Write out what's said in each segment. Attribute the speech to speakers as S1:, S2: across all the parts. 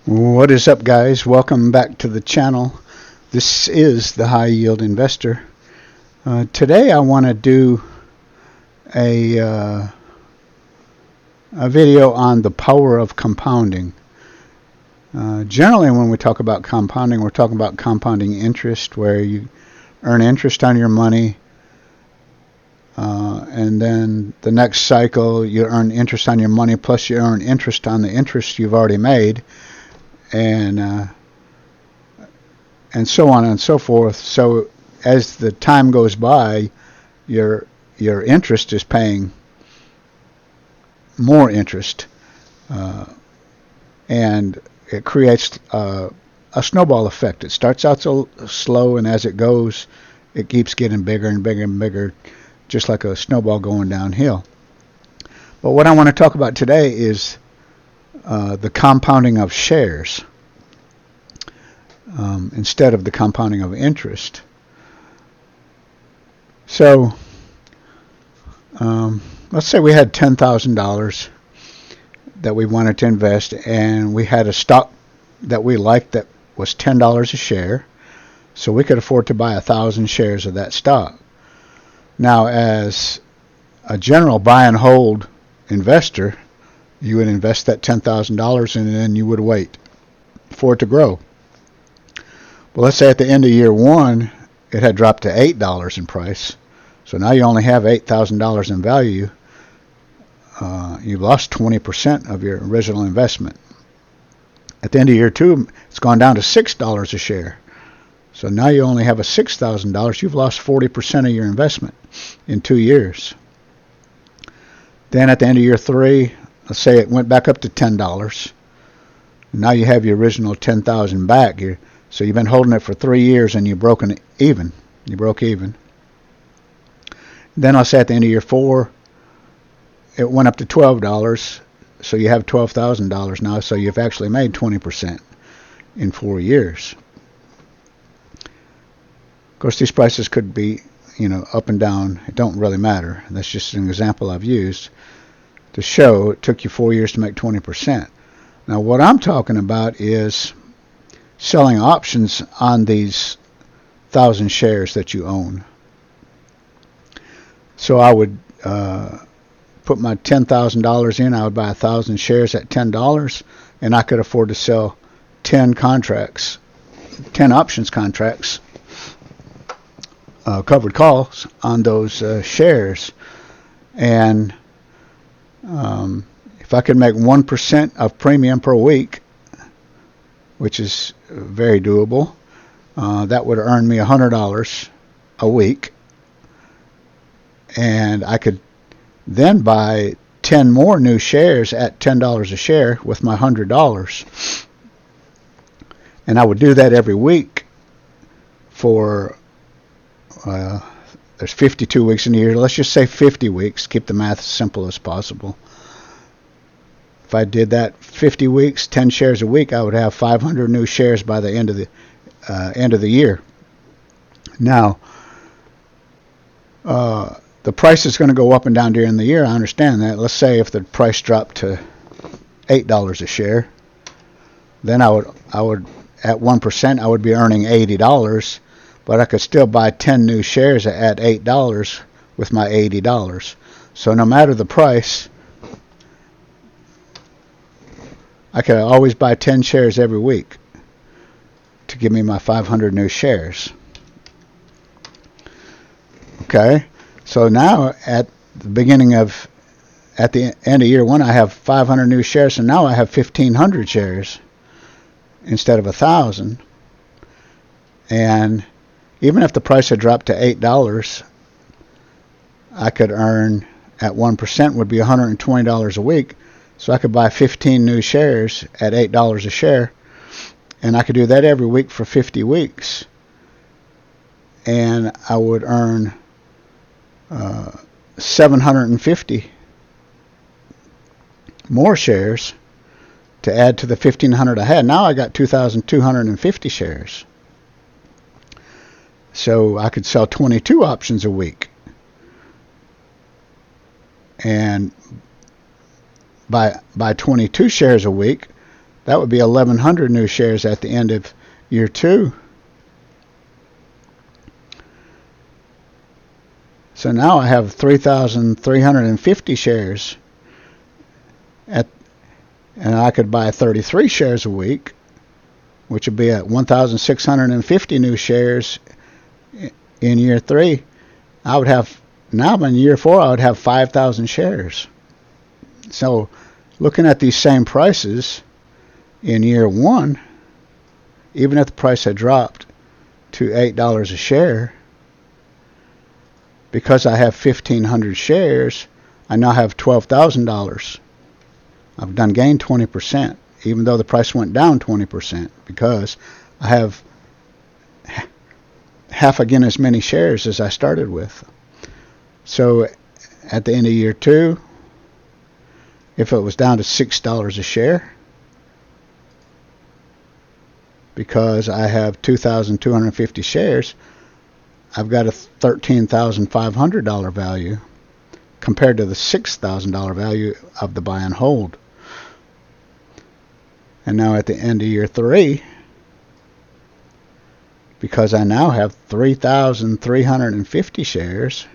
S1: What is up, guys? Welcome back to the channel. This is the High Yield Investor. Today I want to do a video on the power of compounding. Generally when we talk about compounding, we're talking about compounding interest, where you earn interest on your money, and then the next cycle you earn interest on your money, plus you earn interest on the interest you've already made, and so on and so forth. So as the time goes by, your interest is paying more interest, and it creates a snowball effect. It starts out so slow, and as it goes, it keeps getting bigger and bigger and bigger, just like a snowball going downhill. But what I want to talk about today is the compounding of shares instead of the compounding of interest. So let's say we had $10,000 that we wanted to invest, and we had a stock that we liked that was $10 a share, so we could afford to buy 1,000 shares of that stock. Now, as a general buy and hold investor, you would invest that $10,000 and then you would wait for it to grow. Well, let's say at the end of year one, it had dropped to $8 in price. So now you only have $8,000 in value. You've lost 20% of your original investment. At the end of year two, it's gone down to $6 a share. So now you only have a $6,000. You've lost 40% of your investment in 2 years. Then at the end of year three, let's say it went back up to $10. Now you have your original $10,000 back. So you've been holding it for 3 years and you broke even. You broke even. Then let's say at the end of year four, it went up to $12. So you have $12,000 now. So you've actually made 20% in 4 years. Of course, these prices could be, up and down. It don't really matter. That's just an example I've used to show it took you 4 years to make 20%. Now, what I'm talking about is selling options on these 1,000 shares that you own. So I would put my $10,000 in. I would buy 1,000 shares at $10, and I could afford to sell 10 contracts, 10 options contracts, covered calls on those shares. And if I could make 1% of premium per week, which is very doable, that would earn me $100 a week. And I could then buy 10 more new shares at $10 a share with my $100. And I would do that every week for, there's 52 weeks in a year. Let's just say 50 weeks. Keep the math as simple as possible. If I did that 50 weeks, 10 shares a week, I would have 500 new shares by the end of the year. Now, the price is going to go up and down during the year. I understand that. Let's say if the price dropped to $8 a share, then I would at 1% I would be earning $80, but I could still buy 10 new shares at $8 with my $80. So no matter the price, I could always buy 10 shares every week to give me my 500 new shares. Okay, so now at the end of year one, I have 500 new shares, and now I have 1,500 shares instead of 1,000. And even if the price had dropped to $8, I could earn at 1% would be $120 a week. So I could buy 15 new shares at $8 a share, and I could do that every week for 50 weeks. And I would earn 750 more shares to add to the 1,500 I had. Now I got 2,250 shares. So I could sell 22 options a week. And by 22 shares a week, That would be 1,100 new shares at the end of year 2. So now I have 3,350 shares and I could buy 33 shares a week, which would be at 1,650 new shares in year 3. I would have, now in year 4, I would have 5,000 shares. So looking at these same prices in year 1, even if the price had dropped to $8 a share, because I have 1,500 shares, I now have $12,000. I've done gained 20%, even though the price went down 20%, because I have half again as many shares as I started with. So at the end of year 2, if it was down to $6 a share, because I have 2,250 shares, I've got a $13,500 value compared to the $6,000 value of the buy and hold. And now at the end of year 3, because I now have 3,350 shares,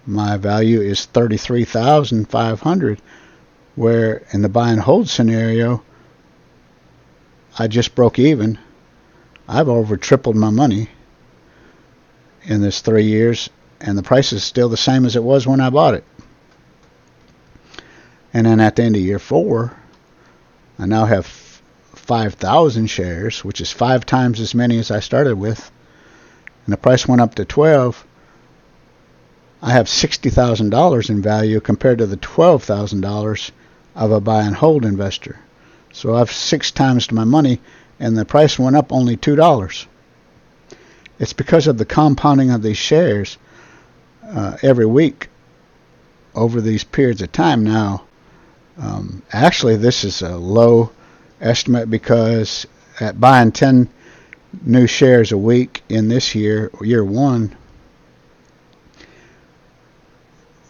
S1: my value is $33,500, where in the buy and hold scenario, I just broke even. I've over tripled my money in this 3 years, and the price is still the same as it was when I bought it. And then at the end of year 4, I now have 5,000 shares, which is 5 times as many as I started with, and the price went up to 12. I have $60,000 in value compared to the $12,000 of a buy and hold investor. So I've 6 times my money, and the price went up only $2. It's because of the compounding of these shares every week over these periods of time. Now, actually, this is a low estimate, because at buying 10 new shares a week in this year 1,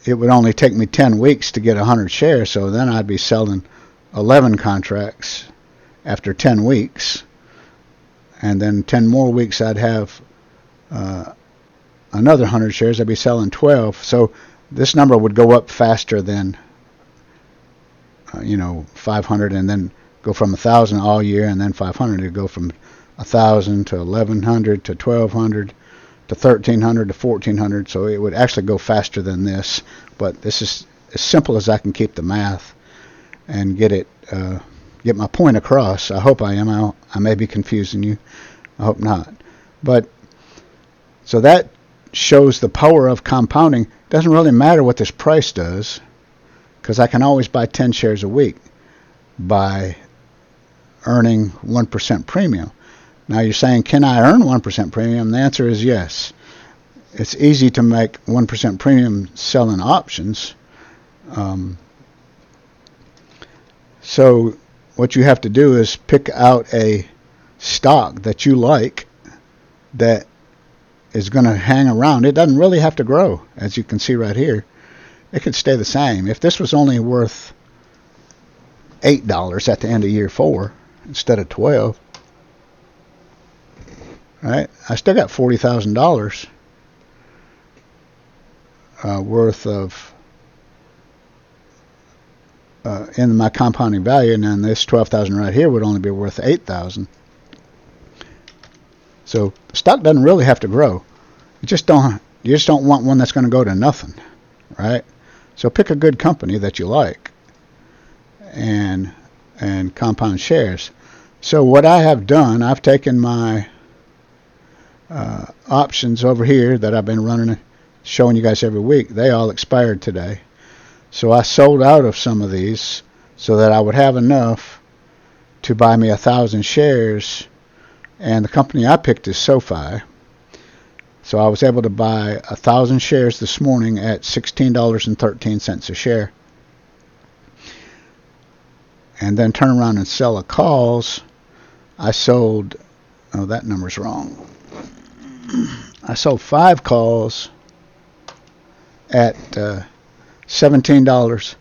S1: it would only take me 10 weeks to get 100 shares, so then I'd be selling 11 contracts after 10 weeks, and then 10 more weeks I'd have another 100 shares. I'd be selling 12, so this number would go up faster than 500, and then go from 1,000 all year, and then 500 to go from 1,000 to 1,100 to 1,200 to 1,300 to 1,400. So it would actually go faster than this, but this is as simple as I can keep the math and get my point across. I hope I am. I may be confusing you. I hope not. But so that shows the power of compounding. It doesn't really matter what this price does, because I can always buy 10 shares a week by earning 1% premium. Now you're saying, can I earn 1% premium? The answer is yes. It's easy to make 1% premium selling options. So what you have to do is pick out a stock that you like that is going to hang around. It doesn't really have to grow, as you can see right here. It could stay the same. If this was only worth $8 at the end of year 4 instead of 12, right? I still got $40,000 worth of in my compounding value, and then this 12,000 right here would only be worth 8,000. So the stock doesn't really have to grow. You just don't want one that's going to go to nothing, right? So pick a good company that you like and compound shares. So what I have done, I've taken my options over here that I've been running, showing you guys every week. They all expired today. So I sold out of some of these so that I would have enough to buy me 1,000 shares. And the company I picked is SoFi. So I was able to buy 1,000 shares this morning at $16.13 a share. And then turn around and sell a calls. I sold, oh, that number's wrong. I sold 5 calls at $17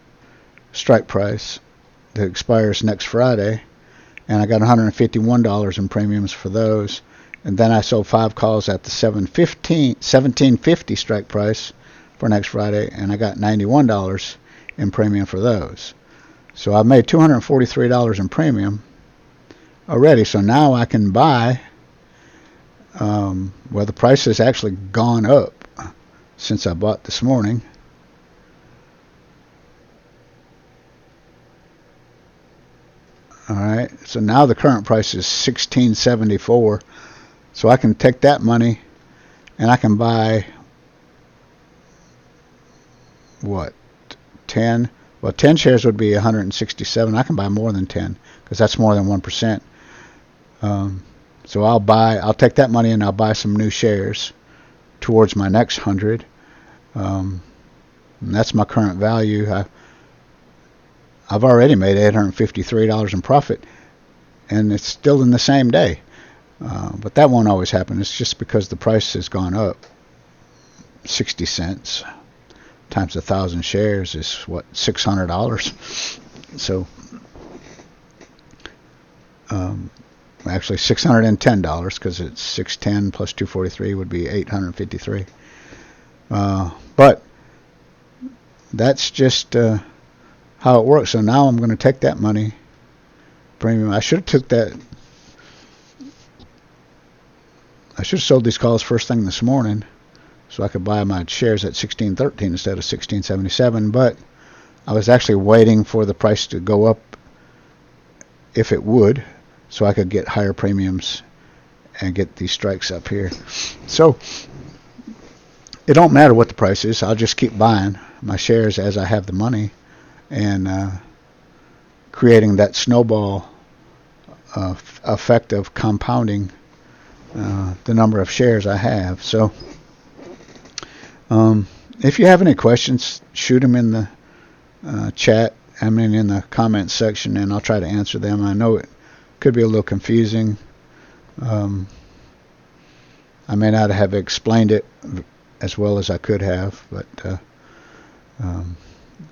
S1: strike price, that expires next Friday, and I got $151 in premiums for those. And then I sold 5 calls at the 17.50 strike price for next Friday, and I got $91 in premium for those. So I made $243 in premium already. So now I can buy. Well, the price has actually gone up since I bought this morning. All right, so now the current price is $16.74. So I can take that money and I can buy what, 10? Well, 10 shares would be 167. I can buy more than 10 because that's more than 1%. So I'll take that money and I'll buy some new shares towards my next 100. And that's my current value. I've already made $853 in profit, and it's still in the same day. But that won't always happen. It's just because the price has gone up 60 cents times 1,000 shares is what, $600. So actually $610 because it's 610 plus 243 would be 853. But that's just how it works. So now I'm going to take that money premium. I should have sold these calls first thing this morning so I could buy my shares at 16.13 instead of 16.77, but I was actually waiting for the price to go up if it would, so I could get higher premiums and get these strikes up here. So it don't matter what the price is. I'll just keep buying my shares as I have the money and creating that snowball effect of compounding the number of shares I have. So if you have any questions, shoot them in the chat. In the comments section, and I'll try to answer them. I know it could be a little confusing. I may not have explained it as well as I could have, but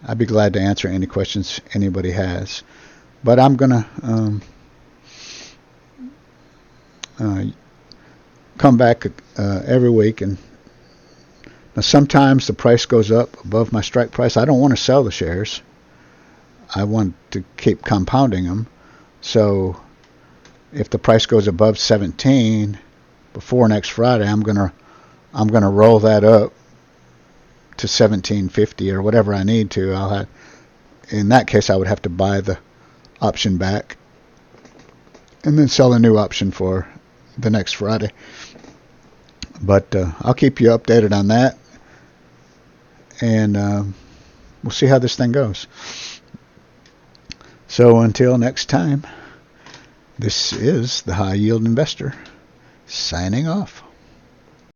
S1: I'd be glad to answer any questions anybody has. But I'm going to come back every week, and sometimes the price goes up above my strike price. I don't want to sell the shares. I want to keep compounding them. So if the price goes above 17 before next Friday, I'm gonna roll that up to 17.50 or whatever I need to. In that case, I would have to buy the option back and then sell a new option for the next Friday. But I'll keep you updated on that, and we'll see how this thing goes. So until next time, this is the High Yield Investor signing off.